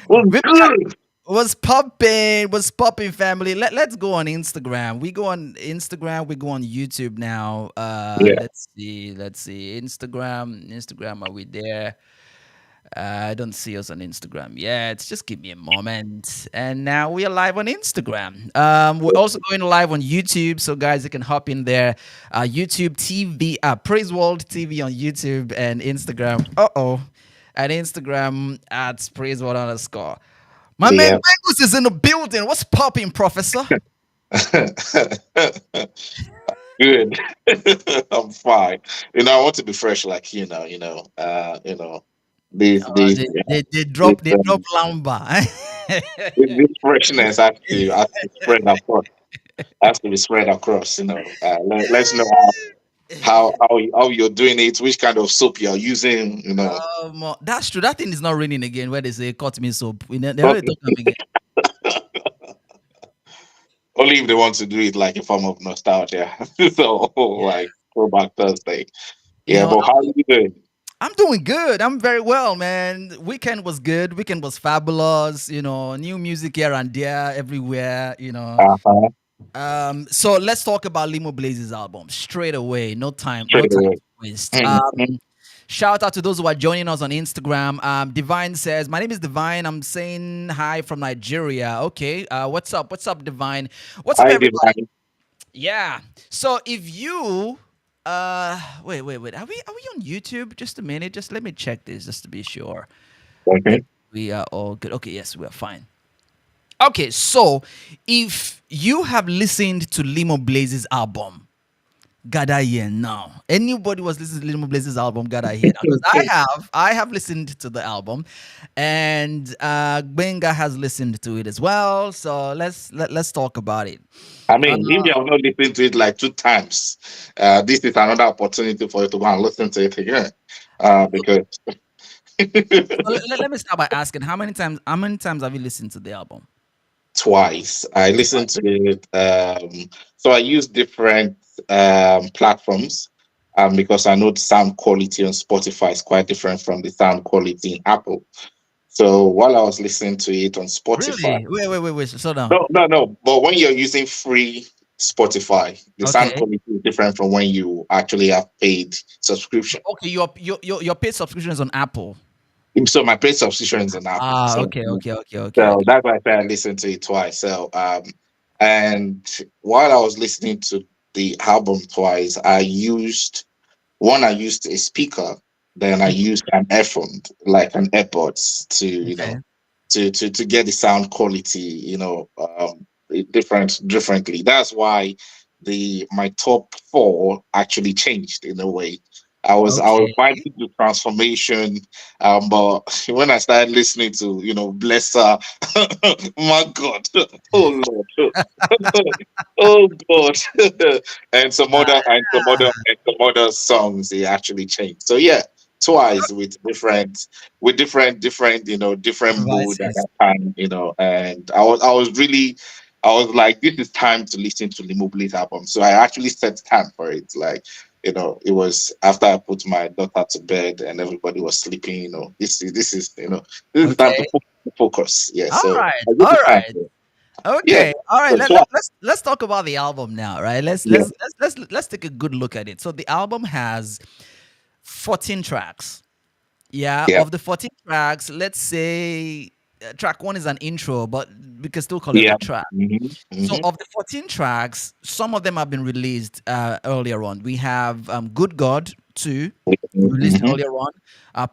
Well, We've got good. was popping family. Let's go on Instagram. We go on Instagram, we go on YouTube now. Yeah. Let's see. Instagram, are we there? I don't see us on Instagram yet. Just give me a moment. And now we are live on Instagram. We're also going live on YouTube. So, guys, you can hop in there. YouTube TV, Praise World TV on YouTube and Instagram. And Instagram at Praise World underscore. My man Yeah. Bangus is in the building. What's popping, Professor? Good. I'm fine. I want to be fresh like this They drop lamba. this freshness has to spread across has to be spread across, let's know how you're doing it, which kind of soap you're using. That's true. That thing is not raining again. Where they say cut me soap. They But already talk am again. only if they want to do it like a form of nostalgia. So Yeah. like throwback Thursday. You Yeah, know, but how are you doing? I'm doing good. I'm very well, man. Weekend was good. Weekend was fabulous. New music here and there, everywhere. Uh-huh. So let's talk about Limoblaze's album straight away. No time, no Straight time away. to waste. Mhm. Shout out to those who are joining us on Instagram. Divine says, "My name is Divine. I'm saying hi from Nigeria." Okay. What's up? What's up, Divine? What's up, Hi, everybody? Divine. Yeah. So if you wait. Are we on YouTube? Just a minute. Just let me check this just to be sure that Okay. we are all good. Okay, yes, we are fine. Okay, so if you have listened to Limo Blaze's album, Gather here now. Anybody was listening to Limo Blaze's album, Gather here now. Because I have listened to the album, and Benga has listened to it as well. So let's talk about it. I Uh, mean, if you have not listened to it like two times, this is another opportunity for you to go and listen to it again. Because so let me start by asking how many times have you listened to the album? twice I listened to it. So I use different platforms because I know the sound quality on Spotify is quite different from the sound quality in Apple. So while I was listening to it on Spotify, Really? Wait. Slow down. no. But when you're using free Spotify, the sound Okay. quality is different from when you actually have paid subscription. Okay, your paid subscription is on Apple. So my paid subscription is on Apple. Ah, So okay. so that's why I said I listened to it twice. And while I was listening to the album twice, I used a speaker, then I Mhm. used an earphone, like an AirPods, to Okay. to get the sound quality, differently. That's why the my top four actually changed in a way. I was Okay. finding the transformation, but when I started listening to Bless Her, my God, oh Lord, oh God, and some other songs they actually changed. So yeah, twice with different different mood at Devices. that time, and I was like, this is time to listen to Limoblaze album. So I actually set time for it. Like, it was after I put my daughter to bed and everybody was sleeping. This is time to Okay. focus. Yeah. All So right. I give All it time. right. Yeah. Okay. All right. So Let, let, twice. let's talk about the album now, right? Let's Yeah. let's let's let's let's take a good look at it. So the album has 14 tracks. Yeah, Yeah. of the 14 tracks, let's say track 1 is an intro, but we can still call it a Yeah. track. Hmm. So Hmm. of the 14 tracks, some of them have been released earlier on. We have Good God 2, released Hmm. earlier on.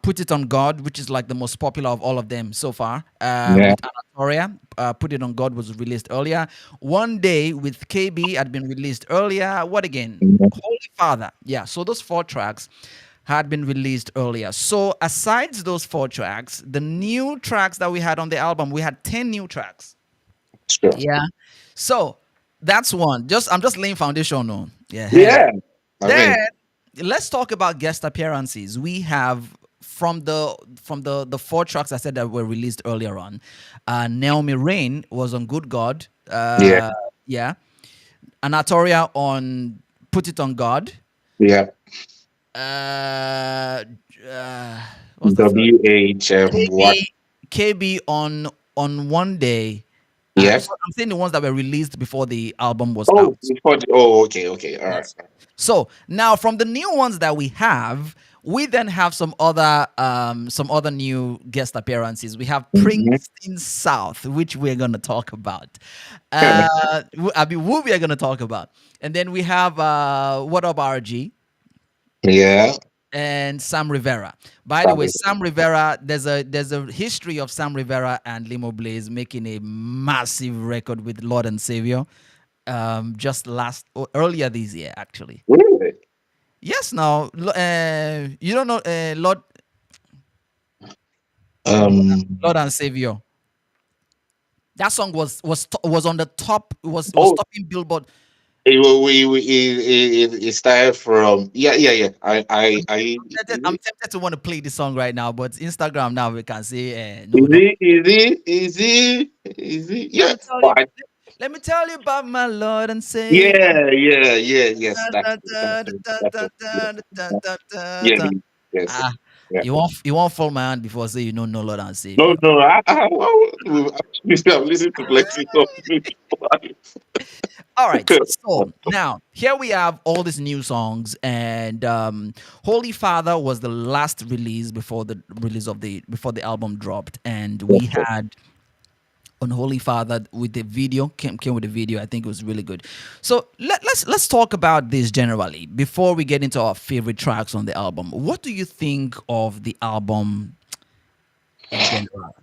Put It On God, which is like the most popular of all of them so far. Yeah. With Anatoria, Put It On God was released earlier. One Day with KB had been released earlier. What again? Mhm. Holy Father. Yeah, so those 4 tracks had been released earlier. So aside those 4 tracks, the new tracks that we had on the album, we had 10 new tracks. Sure. Yeah. So that's one. I'm just laying foundation on. Yeah. Hey. Yeah. I Then mean, let's talk about guest appearances. We have from the 4 tracks I said that were released earlier on. Naomi Rain was on Good God. yeah. Yeah. Anatoria on Put It on God. Yeah. Uh, uh What's the third? What? KB KB on one day. Yeah. So I'm saying the ones that were released before the album was Oh, out. before oh, okay, okay, all right. Yes. So now from the new ones that we have, we then have some other new guest appearances. We have Mhm. Princeton South, which we're gonna talk about. I mean, who we are gonna talk about, and then we have What Up RG Yeah. and Sam Rivera. By the way, Sorry. Sam Rivera, there's a history of Sam Rivera and Limoblaze making a massive record with Lord and Savior. Just last or earlier this year, actually. Really? Yes, now you don't know Lord Um. and Savior. That song was on the top. It was Oh, topping Billboard. it started from yeah. I'm tempted to want to play the song right now, but Instagram now we can say Is no, don't. it? Is it? Is it? Is it? Let Yeah. me tell Oh, you. Let me tell you about my Lord and Savior. yes. Da, da, da, da, That's da, it. Yeah. da, da, da, da, Yeah. da. Yes. Ah, Yeah. you won't fall my hand before say you don't know Lord and No, Savior. no. I've listened to plenty of music. All right. So now here we have all these new songs, and Holy Father was the last release before the release of the before the album dropped, and we had Unholy Father with the video came with the video. I think it was really good. So let's talk about this generally before we get into our favorite tracks on the album. What do you think of the album in general?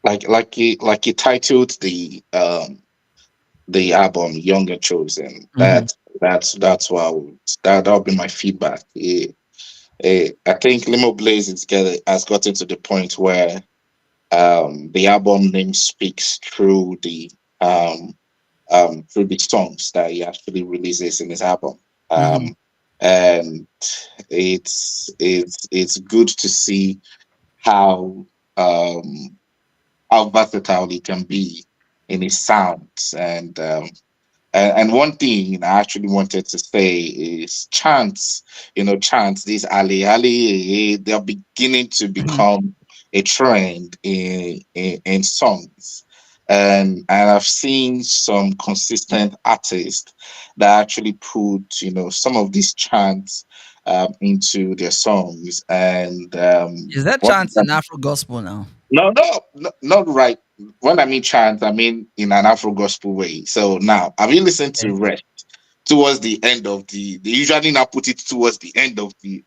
Like you titled the album "Young and Chosen." Hmm. That's what that'll be my feedback. I think Limo Blaze has gotten to the point where the album name speaks um, through the songs that he actually releases in his album. Hmm. And it's good to see how um, how versatile he can be in his sounds. And one thing I actually wanted to say is chants. Chants. These Ali Ali, they're beginning to Hmm. become a trend in songs. And I've seen some consistent artists that actually put some of these chants into their songs. And Is that what chance in Afro gospel now? no, not right. When I mean chant, I mean in an Afro gospel way. So now, have you listened to Okay. Rest towards the end of they usually now put it towards the end of the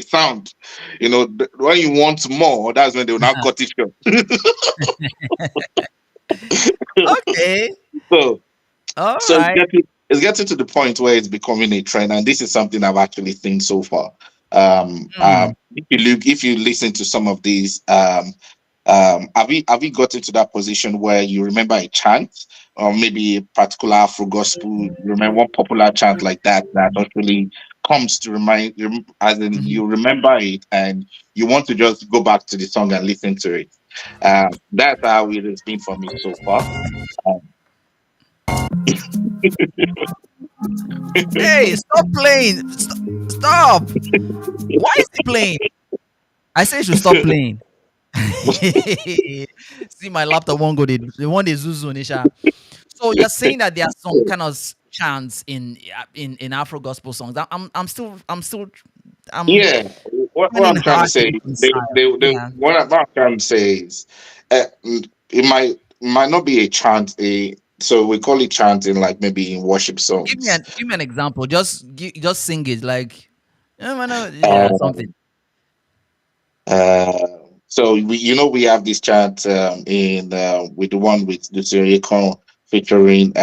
sound. When you want more, that's when they will now cut it short. Okay. so All So right. it's getting to the point where it's becoming a trend, and this is something I've actually seen so far. Hmm. If you listen to some of these, have you gotten to that position where you remember a chant, or maybe a particular Afro gospel? You remember one popular chant like that actually comes to as in Mhm. you remember it, and you want to just go back to the song and listen to it. That's how it has been for me so far. Um, Hey, stop playing. Stop. Why is he playing? I say you should stop playing. See, my laptop won't go. The one is Zuzu Nisha. So you're saying that there are some kind of chants in Afro gospel songs. I'm Yeah, what finding I'm it trying to hard to say, reconcile. Yeah. what I'm trying to say is, it might not be a chant. So we call it chanting, like maybe in worship songs. Give me an example. Just sing it like yeah, Uh, something. uh, so we have this chant in with the one with the featuring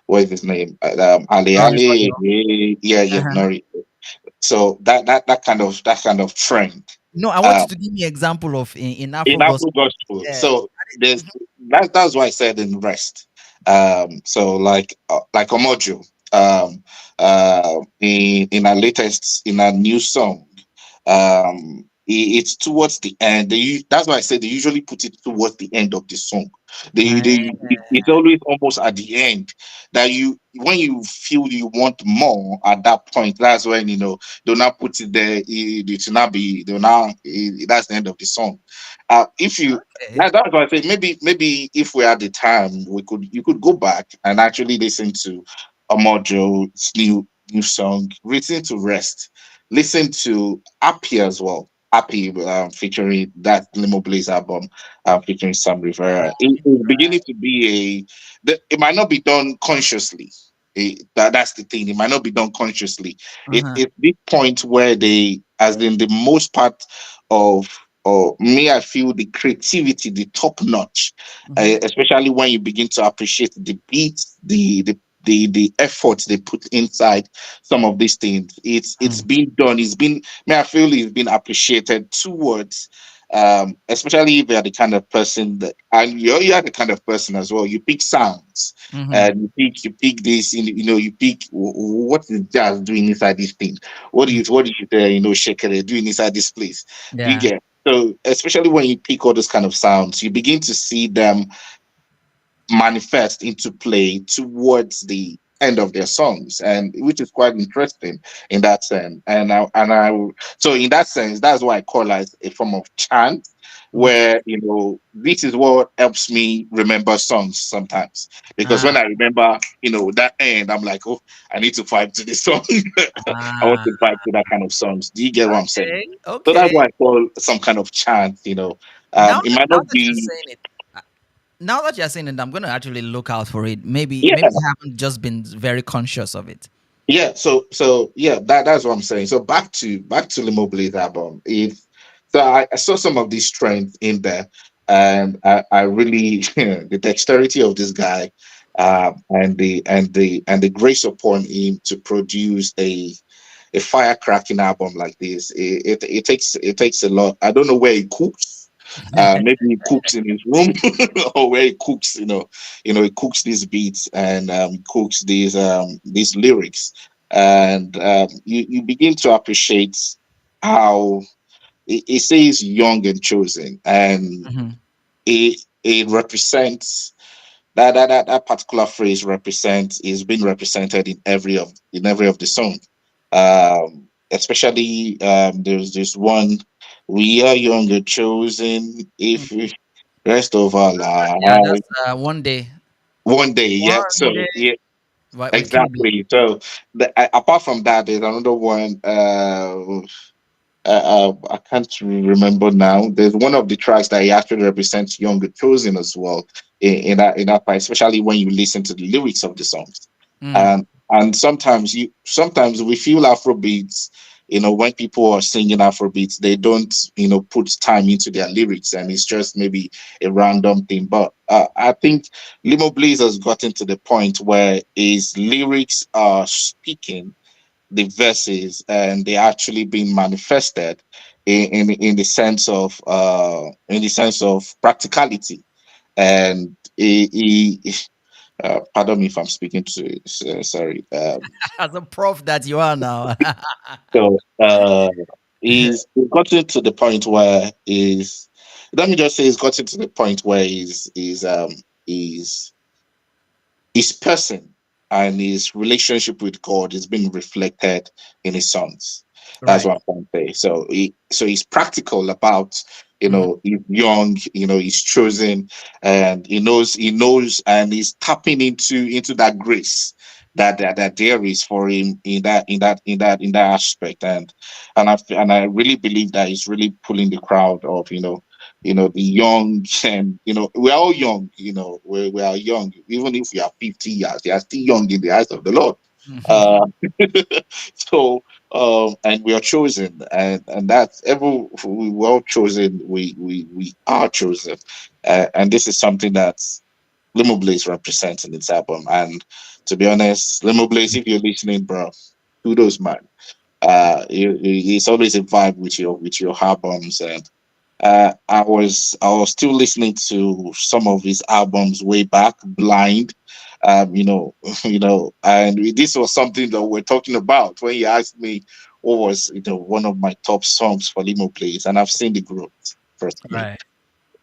what is his name? Ali Norris Ali. Oyo. Yeah, Uh-huh. no. So that kind of trend. No, I want Um, you to give me example of in Afro in Afro gospel. gospel. Yeah. So that's why I said in rest. So like Omojo, in our new song, it's towards the end. That's why I said they usually put it towards the end of the song. It's always almost at the end that when you feel you want more at that point, that's when they'll not put it there. It will not be. They'll not. That's the end of the song. If you Okay. that's why I say maybe if we had the time, you could go back and actually listen to Omojo's new song, "Written to Rest." Listen to Happy as well. Happy, featuring that Limoblaze album, featuring Sam Rivera. It's beginning to be it might not be done consciously. That's the thing. It might not be done consciously. Uh-huh. It's this point where they, as in the most part of, or me, I feel the creativity, the top notch, Mm-hmm. especially when you begin to appreciate the beats, the effort they put inside some of these things. It's Mm. been done. It's been, me, I feel it's been appreciated towards, especially if you're the kind of person that, and you're the kind of person as well. You pick sounds, Mm-hmm. and you pick this, you pick what is jazz doing inside this thing. What do you shake it doing inside this place? Do you Yeah. get? So especially when you pick all those kind of sounds, you begin to see them manifest into play towards the end of their songs, and which is quite interesting in that sense. So in that sense, that's why I call it a form of chant, Okay. where this is what helps me remember songs sometimes, because Ah, when I remember that end, I'm like, oh, I need to vibe to this song. I want ah, to vibe to that kind of songs. Do you get what I'm saying? okay. So that's Okay. why I call some kind of chant. It might Now not that you're be. saying it, uh, now that you're saying it, I'm gonna actually look out for it. Maybe Yeah. I haven't just been very conscious of it. Yeah, so yeah, that's what I'm saying. So back to Limoblaze album. I saw some of these strengths in there, and I really the dexterity of this guy, and the grace upon him to produce a firecracking album like this. It takes a lot. I don't know where he cooks. Maybe he cooks in his room, or where he cooks. He cooks these beats, and cooks these lyrics, and you begin to appreciate how it says young and chosen, and Hmm. it represents that particular phrase represents is being represented in every of the song. Especially, there's this one: "We are young and chosen, if we rest of our Yeah, lives that's one day. one day." Yeah, so One day. yeah, With KB. exactly. So apart from that, there's another one. I can't remember now. There's one of the tracks that he actually represents younger chosen as well, in that part, especially when you listen to the lyrics of the songs. Mm. And sometimes we feel Afrobeats. When people are singing Afrobeats, they don't put time into their lyrics, and it's just maybe a random thing. But I think Limo Blaze has gotten to the point where his lyrics are speaking the verses, and they actually being manifested in the sense of practicality. And pardon me if I'm speaking to, sorry. As a prof that you are now. So he's gotten to the point where is let me just say he's gotten to the point where his person and his relationship with God is being reflected in his songs. That's Right. what I'm trying to say. So he's practical about, Mhm. he's young, he's chosen, and he knows, and he's tapping into that grace that there is for him in that aspect, and I really believe that he's really pulling the crowd of, the young, and we're all young, we are young. Even if we are 50 years, we are still young in the eyes of the Lord. uh, so and we are chosen, and that's every we were all chosen, we are chosen, and this is something that Limo Blaze represents in its album. And to be honest, Limo Blaze, if you're listening, bro, kudos, man. It's always a vibe with your albums, and I was still listening to some of his albums way back, Blind. Um, you know, and this was something that we're talking about when you asked me what was one of my top songs for Limoblaze, and I've seen the growth. Trust me. Right.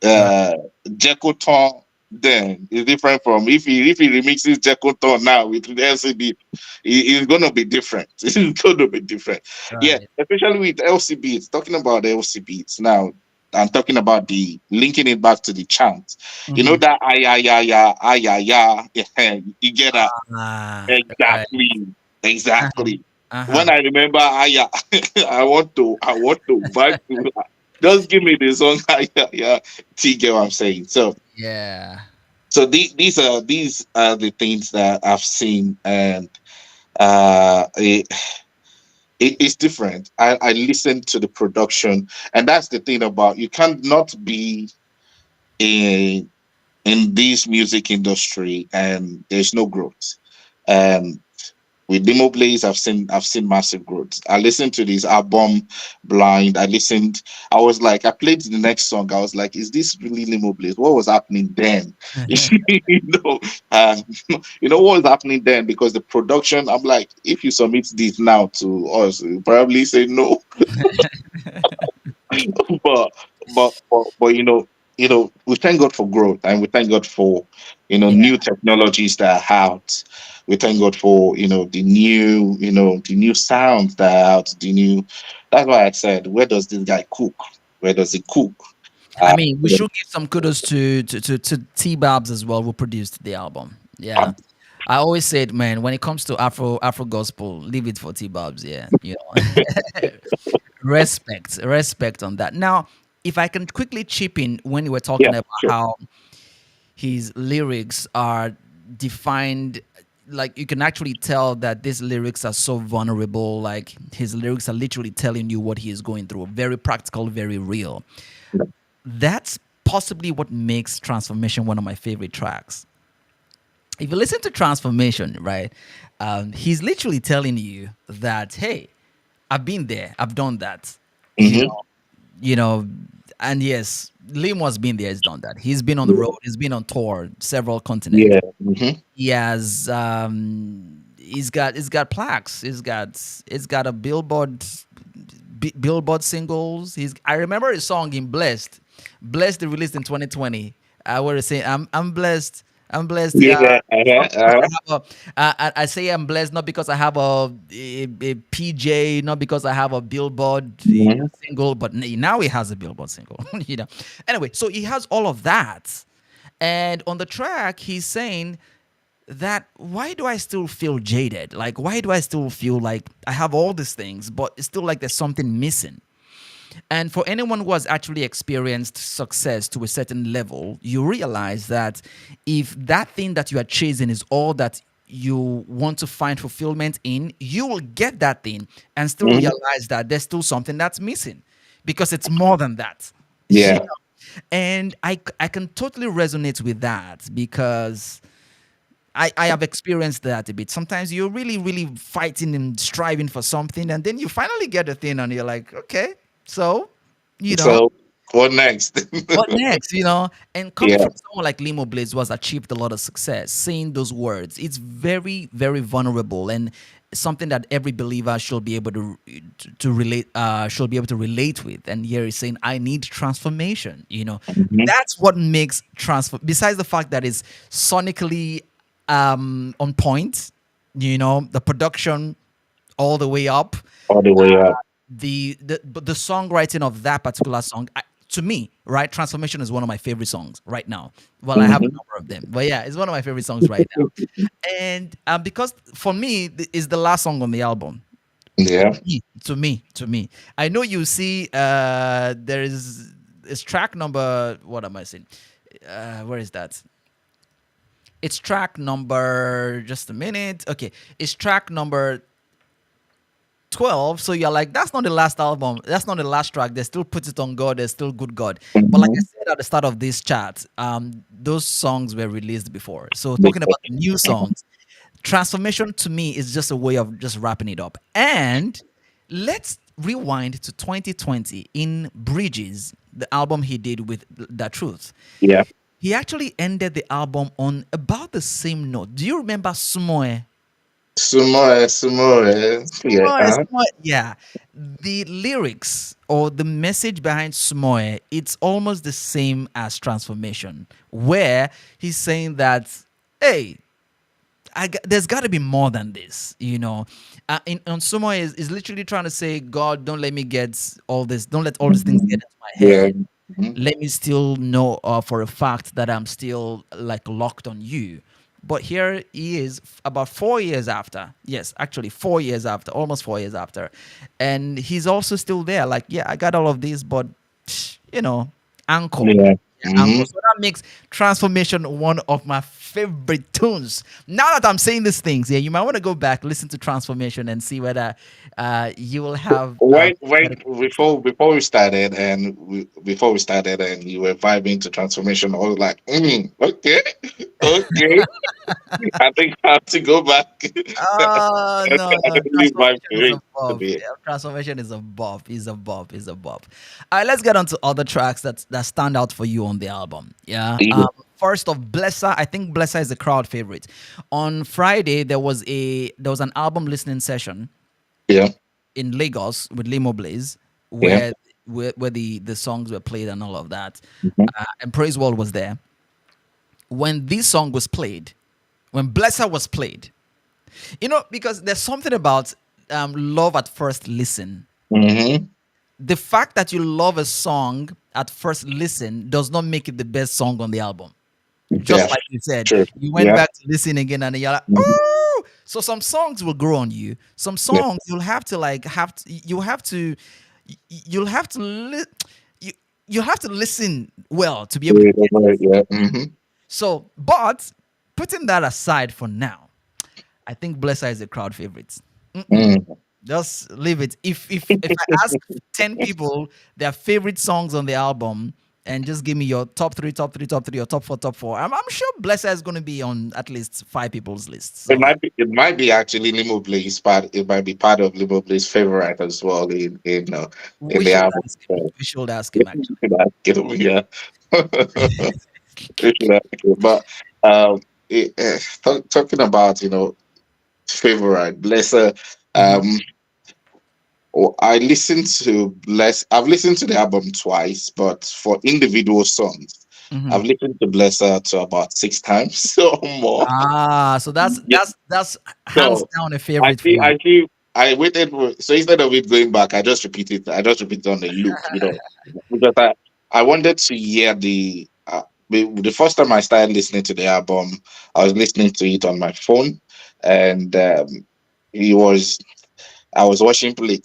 Right. uh Jekoton then is different from if he remixes Jekoton now with the LCB, it's gonna be different. It's gonna be different. Yeah, Right. especially with LCB. It's talking about the LCB. It's now I'm talking about the linking it back to the chant. You know Mm-hmm. that ayaya ayaya. Yeah, you get that Ah, right. exactly, Uh-huh. exactly. When Uh-huh. I remember aya, I want to vibe to. Just give me the song. Yeah, yeah. See, get what I'm saying. Yeah. So these are the things that I've seen, and uh, it, it's different. I listen to the production, and that's the thing about you can't not be in this music industry, and there's no growth. Um, with Demo Blaze, I've seen massive growth. I listened to this album blind. I was like, I played the next song. I was like, is this really Demo Blaze? What was happening then? you know, um, what was happening then? Because the production, I'm like, if you submit this now to us, we'll probably say no. but we thank God for growth, and we thank God for Yeah. new technologies that are out. We thank God for the new sounds that are out. The new. That's why I said, where does this guy cook? Where does he cook? I Uh, mean, we should give some kudos to T Babs as well, who produced the album. Yeah. um, I always said, man, when it comes to Afro gospel, leave it for T Babs. Yeah. Respect on that. Now, if I can quickly chip in when you were yeah, talking about sure. how his lyrics are defined, like you can actually tell that these lyrics are so vulnerable, like his lyrics are literally telling you what he is going through, very practical, very real. That's possibly what makes Transformation one of my favorite tracks. If you listen to Transformation, right, he's literally telling you that, hey, I've been there, I've done that, you Mm-hmm. know, you know, and yes, Liam has been there, he's done that. He's been on the Yeah, road, he's been on tour, several continents. yeah. Mm-hmm. He has, he's got plaques, he's got a Billboard singles. I remember his song in Blessed, they released in 2020. Where it's saying, I'm blessed. I'm blessed. Yeah. Not Uh-huh, because uh-huh. I have I say I'm blessed not because I have a PJ, not because I have a Billboard Mhm. single, but now he has a Billboard single. Anyway, so he has all of that, and on the track he's saying that why do I still feel jaded? Like, why do I still feel like I have all these things, but it's still like there's something missing? And for anyone who has actually experienced success to a certain level, you realize that if that thing that you are chasing is all that you want to find fulfillment in, you will get that thing and still Mhm. realize that there's still something that's missing because it's more than that. You Yeah. know? And I can totally resonate with that because I have experienced that a bit. Sometimes you're really, really fighting and striving for something, and then you finally get a thing, and you're like, okay, so, you know, So what next? what next? And coming Yeah. from someone like Limo Blaze, who has achieved a lot of success, saying those words, it's very, very vulnerable and something that every believer should be able to relate, should be able to relate with. And here he's saying, I need transformation. Mhm. That's what makes transfer. Besides the fact that it's sonically on point, the production all the way up, All the way up. the songwriting of that particular song, to me, right, Transformation is one of my favorite songs right now. Well, I have a Mhm. number of them, but yeah, it's one of my favorite songs right now. And because for me, it's the last song on the album. Yeah. To me, I know you see, there is it's track number, what am I saying, where is that? It's track number, just a minute, okay, it's track number 12. So you're like, that's not the last album, that's not the last track, they still put it on God, there's still good God. But like I Mhm. said at the start of this chat, those songs were released before. So talking Because- about the new Mhm. songs, Transformation to me is just a way of just wrapping it up. And let's rewind to 2020 in Bridges, the album he did with The Truth. Yeah. He actually ended the album on about the same note. Do you remember Sumoe? Sumore. Yeah. Smoe, Smoe, yeah. The lyrics or the message behind Smoe, it's almost the same as Transformation, where he's saying that, hey, there's got to be more than this, you know. On Sumo is literally trying to say, God, don't let me get all this, don't let all these things get Mhm. into my Yeah. head. Mhm. Let me still know for a fact that I'm still like locked on you. But here he is, about 4 years after. Yes, actually 4 years after, almost 4 years after, and he's also still there. Like, yeah, I got all of this, but you know, anchor. Yeah. Yeah, Anchor. Hmm. So that makes Transformation one of my favorite tunes. Now that I'm saying these things, yeah, you might want to go back, listen to Transformation, and see whether you will have When better experience. before we started and before we started and you were vibing to transformation, I was like, okay, okay. I think I have to go back. Oh I no, no, can leave my Transformation is parade a above. bit. Yeah, Transformation is above. Is above. Is above. All right, let's get on to other tracks that stand out for you on the album. Yeah. Yeah. First of Blesser, I think Blesser is a crowd favorite. On Friday, there was an album listening session Yeah. in Lagos with Limoblaze, Yeah. where the songs were played and all of that, Mhm. and Praise World was there. When this song was played, when Blesser was played, because there's something about love at first listen. Mhm. The fact that you love a song at first listen does not make it the best song on the album. Just Yeah. like you said, Sure. you went Yeah. back to listen again and you're like, Mhm. oh. So some songs will grow on you. Some Yeah. songs you'll have to like have to you have to you'll have to you you have to listen well to be able to get it. Yeah. Mhm. So, but putting that aside for now, I think Blesser is a crowd favorite. Mm. Just leave it. If I ask 10 people their favorite songs on the album and just give me your top three, top three, top three, or top four, top four, I'm sure Blesser is going to be on at least 5 people's list. It So yeah, might be. It might be actually Limoblaze part. It might be part of Limoblaze favorite as well in we the should album. ask him. So, We should ask we him actually. should ask him, yeah. We should ask him. But talking about favorite Blesser. Hmm. Um, I listened to Bless. I've listened to the album twice, but for individual songs, Hmm. I've listened to Blesser to about 6 times or more. So that's hands So down a favorite for you. I waited so instead of it going back, I just repeat it on the loop, because I wanted to hear the first time I started listening to the album, I was listening to it on my phone, and it was I was watching play,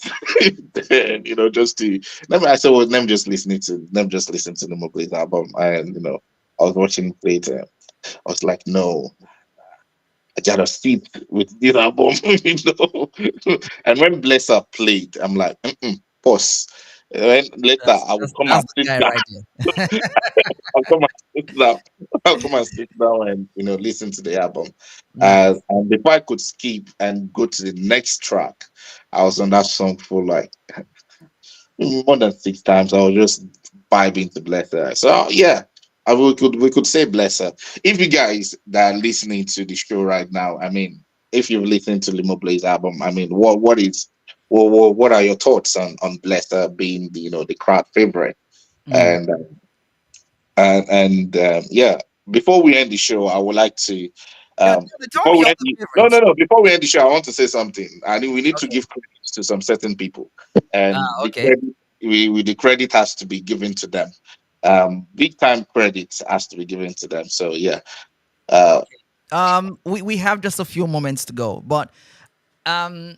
and, just to I said, well, let me just listen to the Mowgli's album, and I was watching play. I was like, no, I gotta sit with this album, And when Blesser played, I'm like, pause. When later I will come That's and the sit guy down. right there. I'll come and sit down. I'll come and sit down and listen to the album. Nice. And before I could skip and go to the next track, I was on that song for like more than 6 times. I was just vibing to Blesser. So yeah, we could say Blesser. If you guys that are listening to the show right now, I mean, if you've listened to Limo Blaze album, I mean, what are your thoughts on Blesser being the crowd favorite? Mm. And yeah, before we end the show, I would like to Yeah, tell before me we your end other no, favorites. no, before we end the show, I want to say something. I mean, we need to Okay. give credit to some certain people, and the Okay. credit the credit has to be given to them. Big time credit has to be given to them. So yeah, uh, We have just a few moments to go, but um,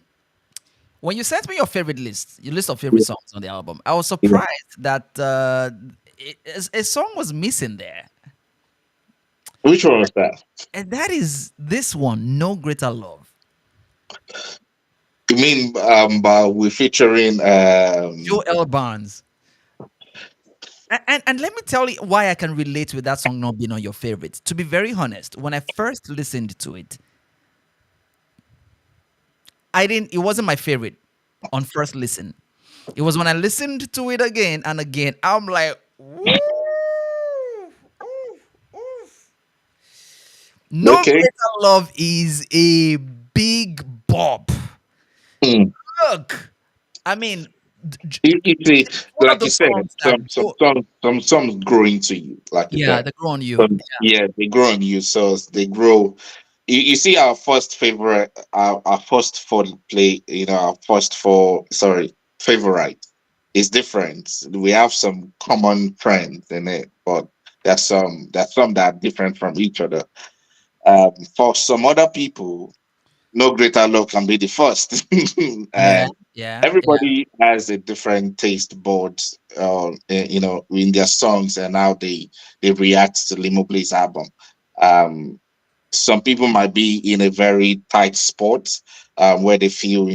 when you sent me your list of favorite yeah, songs on the album, I was yeah. surprised that a song was missing there, Which one was that? and that is this one, "No Greater Love." You mean but we're featuring Joe L. Barnes. And let me tell you why I can relate with that song not being on your favorites. To be very honest, when I first listened to it, I didn't. It wasn't my favorite on first listen. It was when I listened to it again and again. I'm like, woo, oof, oof. No okay, Greater Love is a Big Bob. Mm. Look, I mean, It's one of like you those said, songs that go. some songs grow into you, like you Yeah, said. they grow on you. Yeah, they grow on you, so they grow. You see, our first favorite, our first four play, our first four, sorry, favorite is different. We have some common friends in it, but there's some that are different from each other. For some other people, no greater love can be the first. Yeah, And yeah, yeah. everybody has a different taste boards, in their songs and how they react to Limoblaze album. Um, some people might be in a very tight spot, where they feel,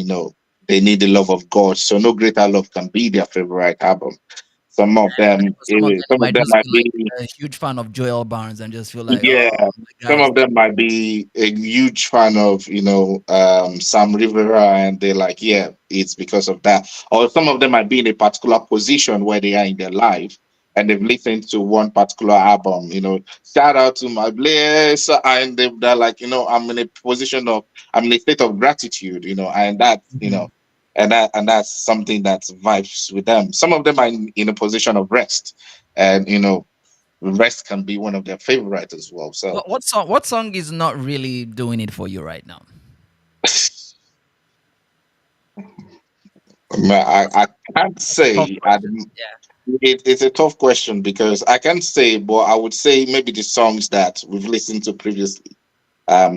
they need the love of God. So no greater love can be their favorite album. Some of them, For some of them, they some of might them just might feel like be. a huge fan of Joel Barnes and just feel like, Yeah, oh, the guy some is. of them might be a huge fan of, Sam Rivera, and they're like, yeah, it's because of that. Or some of them might be in a particular position where they are in their life, and they've listened to one particular album. Shout out to my Blaze, and they're like, I'm in a state of gratitude, and that's, Mhm. and that's something that vibes with them. Some of them are in a position of rest, and rest can be one of their favorite as well. So What song is not really doing it for you right now? I can't Tough say. question. Yeah. It's a tough question because I can't say, but I would say maybe the songs that we've listened to previously.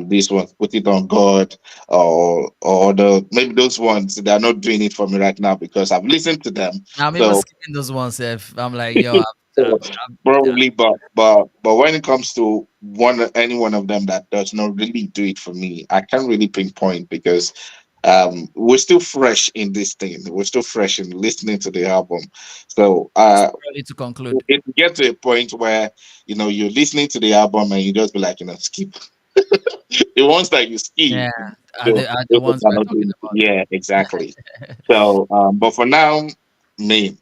These ones, Put It on God, or the maybe those ones they are not doing it for me right now because I've listened to them. I'm even So skipping those ones. If I'm like, yo, so uh, probably, but when it comes to any one of them that does not really do it for me, I can't really pinpoint because we're still fresh in this thing. We're still fresh in listening to the album. So it's too early to conclude. it get to a point where you're listening to the album and you just be like, skip. The ones that you skip, Yeah, are the those ones ones are we're not talking doing it. about. Yeah, exactly. So but for now, me,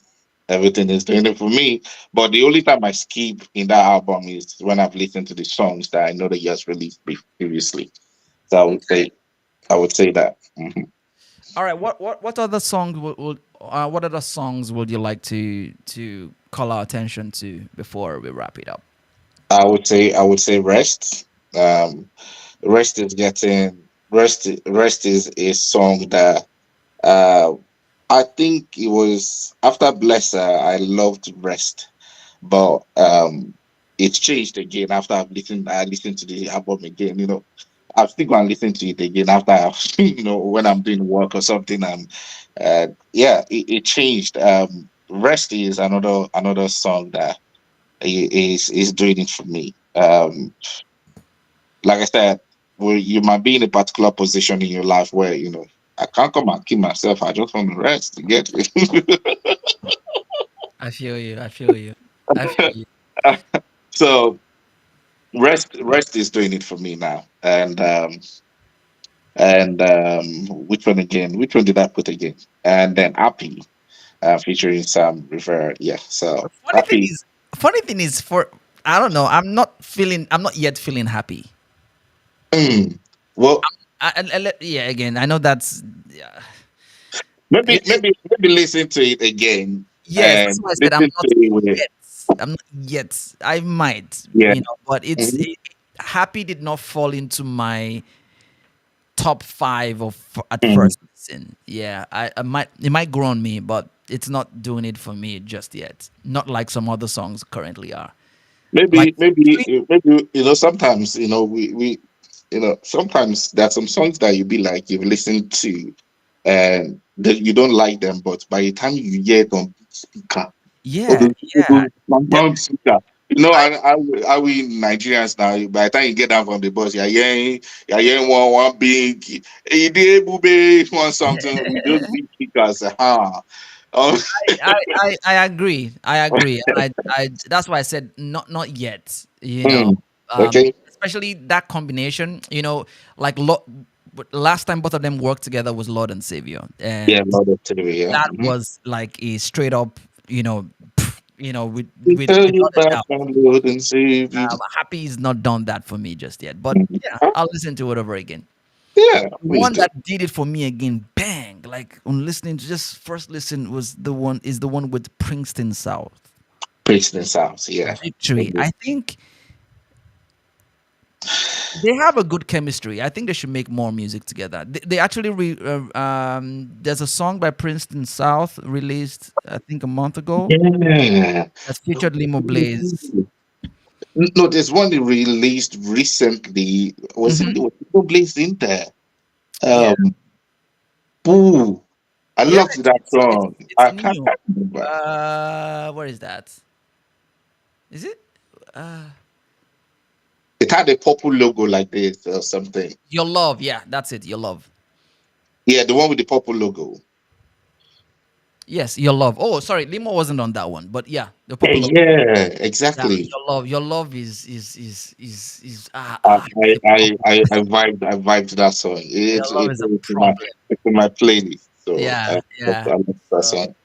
everything is doing it for me. But the only time I skip in that album is when I've listened to the songs that I know that he has released previously. So Okay. I would say that. All right. What other songs what other songs would you like to call our attention to before we wrap it up? I would say rest. Um, rest is a song that uh I think it was after Blesser I loved rest, but it's changed again after I listened to the album again. I'm still going to listen to it again after when I'm doing work or something. And yeah, it changed. Rest is another song that is doing it for me. Like I said, where you might be in a particular position in your life where I can't come and keep myself. I just want to rest to get I feel you. I feel you. I feel you. so rest is doing it for me now. And which one again? Which one did I put again? And then Happy, featuring Sam Rivera. Yeah, so Funny thing Happy. is, funny thing is, for I don't know. I'm not yet feeling happy. Mm, well, Yeah. Again, I know that's. Yeah. maybe listen to it again Yes, that's and why I said I'm listen to not it with yet. I'm not yet. I might, yeah. but Mhm. happy did not fall into my top five at Mm. first listen. Yeah, I might it might grow on me, but it's not doing it for me just yet. Not like some other songs currently are. Like Maybe sometimes sometimes there are some songs that you be like you've listened to and that you don't like them, but by the time you hear it on speaker, all yeah, those, all yeah. those sound speaker, I I we Nigerians now. By the time you get down from the bus, you're hearing one big, hey, booby, one something with those big speakers. Um, I agree. I agree. I that's why I said not yet. hmm, okay, Especially that combination. Like last time both of them worked together was Lord and Savior, yeah, and Lord of Today, yeah. that was like a straight up, with We tell you without a about doubt. my Lord and Savior. Happy is not done that for me just yet, but Mhm. yeah, I'll listen to it over again. Yeah, please One do. that did it for me again, bang! Like on listening to just first listen was the one with Princeton South. Preaching sounds. Yeah. Victory. I think they have a good chemistry. I think they should make more music together. They actually there's a song by Princeton South released I think a month ago Yeah. that featured Limoblaze. No, there's one they released recently. Was it Hmm. Limoblaze in there? Yeah, Um, Boo. I yeah. loved that song. It's I can't, new. can't remember. Where is that? Is it? Uh, It had a purple logo like this or something. Your Love. Yeah, that's it. Your Love. Yeah, the one with the purple logo. Yes, Your Love. Oh, sorry, Limo wasn't on that one, but yeah, the Yeah, popular. yeah, Yeah, exactly. Your Love. Your Love is I vibed to that song. Your Love is a problem. It's in my playlist. So Yeah, I yeah. love that So, song.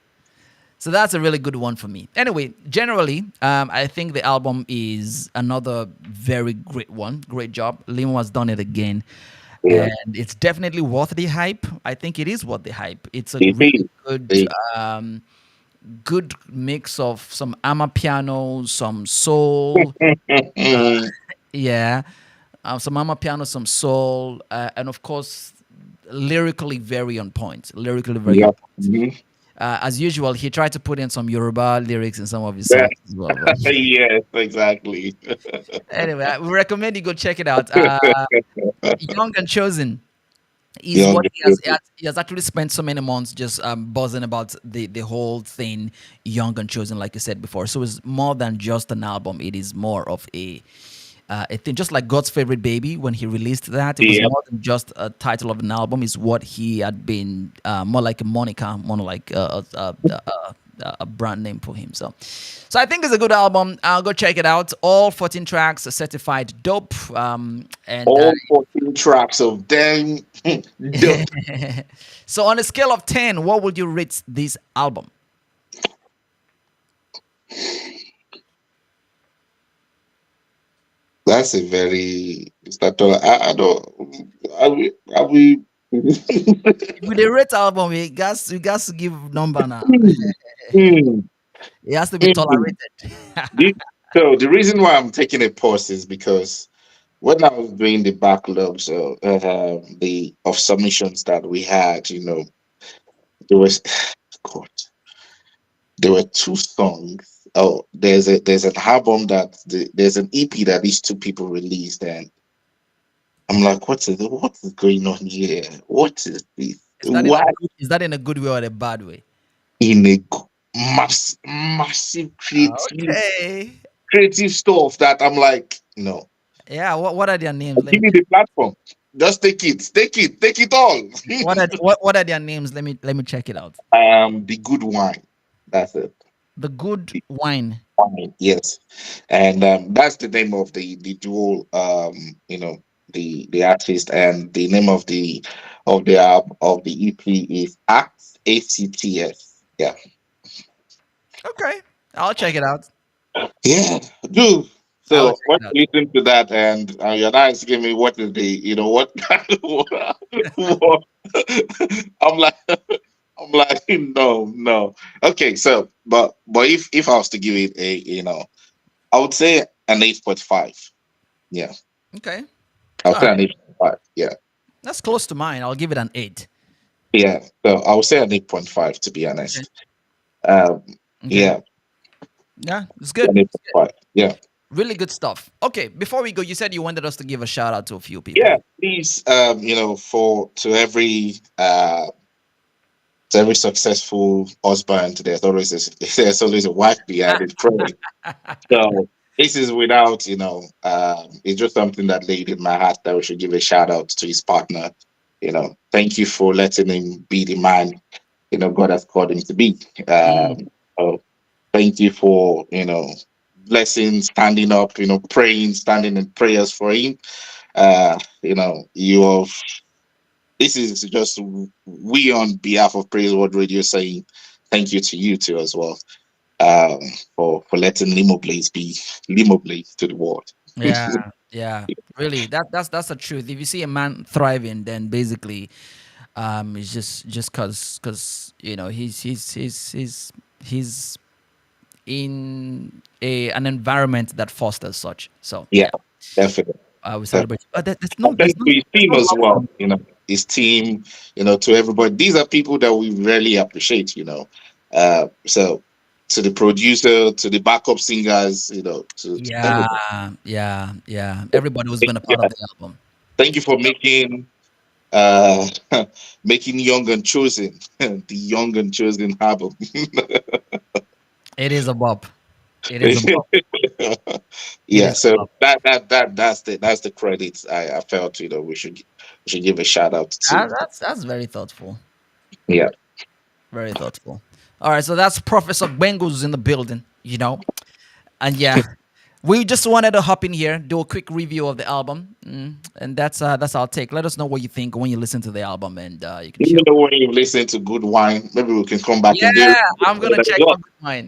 so that's a really good one for me. Anyway, generally, I think the album is another very great one. Great job. Limo has done it again. Yeah, And it's definitely worth the hype. I think it is worth the hype. It's a it really is. good, It, good mix of some piano, some soul. Yeah, some piano, some soul, and of course, lyrically very on point. Lyrically very on yeah. point. Mhm. As usual, he tried to put in some Yoruba lyrics in some of his Yeah. songs as well. But Yes, exactly. anyway, we recommend you go check it out. Young and Chosen is Young. what he has actually spent so many months just buzzing about the whole thing, Young and Chosen, like I said before. So it's more than just an album. It is more of a thing, just like God's Favorite Baby. When he released that, it was Yeah. more than just a title of an album. It's what he had been, more like a moniker, more like a brand name for him. So I think it's a good album. I'll go check it out. All 14 tracks are certified dope. And All 14 tracks of them. Dope. so on a scale of 10, what would you rate this album? That's a very I don't are we If we dey rate album, we got to give number now. Hmm, hmm, It has to be hmm. tolerated. So the reason why I'm taking a pause is because when I was doing the backlogs of submissions that we had, there was God, there were two songs. Oh, there's an album there's an EP that these two people released, and I'm like, what is going on here? What is this? Why Is that in a good way or a bad way? in a massive Okay. creative stuff that I'm like, no, Yeah. What are their names? Let give me me check. the platform. Just take it all. What are their names? Let me check it out. The good wine. That's it. The Good Wine. Wine, yes, and that's the name of the dual. The artist, and the name of the EP is ACTS. Yeah, Okay. I'll check it out. yeah, do. I'll So check when it out. you listen to that, and your eyes give me what is what what I'm like I'm like no, no. Okay, so but if I was to give it a I would say an 8.5. Yeah, Okay. I would All say an right. 8.5. Yeah, That's close to mine. I'll give it an 8. yeah. So I would say an 8.5 to be Okay. honest. Um, Okay. yeah, Yeah. It's an good. 8.5. Yeah, Really good stuff. Okay. Before we go, you said you wanted us to give a shout out to a few yeah. people. Please, for to every successful husband, there's always a wife behind it praying. So this is without, it's just something that laid in my heart that we should give a shout out to his partner. Thank you for letting him be the man, God has called him to be. Mm. So thank you for, blessing, standing up, praying, standing in prayers for him. You have, this is just we on behalf of Praise World Radio saying thank you to you too as well, um, for letting Limoblaze be Limoblaze to the world. Yeah, yeah. Really, that's the truth. If you see a man thriving, then basically, it's just cause he's in an environment that fosters such. So Yeah, yeah, definitely. we Definitely. celebrate. But there's And no then there's to no his there's team no as love well, from his team, to everybody. These are people that we really appreciate. So to the producer, to the backup singers, to everybody. yeah. Everybody who's been a part of Yeah. the album. Thank you for making uh making Young and Chosen the Young and Chosen album. It is a bop. It is a bop. It Yeah, is a so bop. that's the credits I felt we should give a shout out to. That's very thoughtful. Yeah. Very thoughtful. All right, so that's Professor Bengals in the building, and yeah, we just wanted to hop in here, do a quick review of the album, and that's our take. Let us know what you think when you listen to the album, and you can share. Even though when you listen to good wine, maybe we can come back Yeah, and do it I'm gonna as check well. out mine.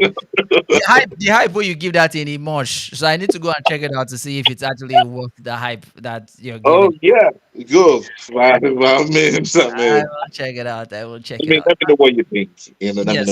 The hype where you give that any much, so I need to go and check it out to see if it's actually worth the hype that you're Oh giving. yeah, go. Man, man, I man. will check it out. I will check it Let out. me know what you think. Let me know. Yes.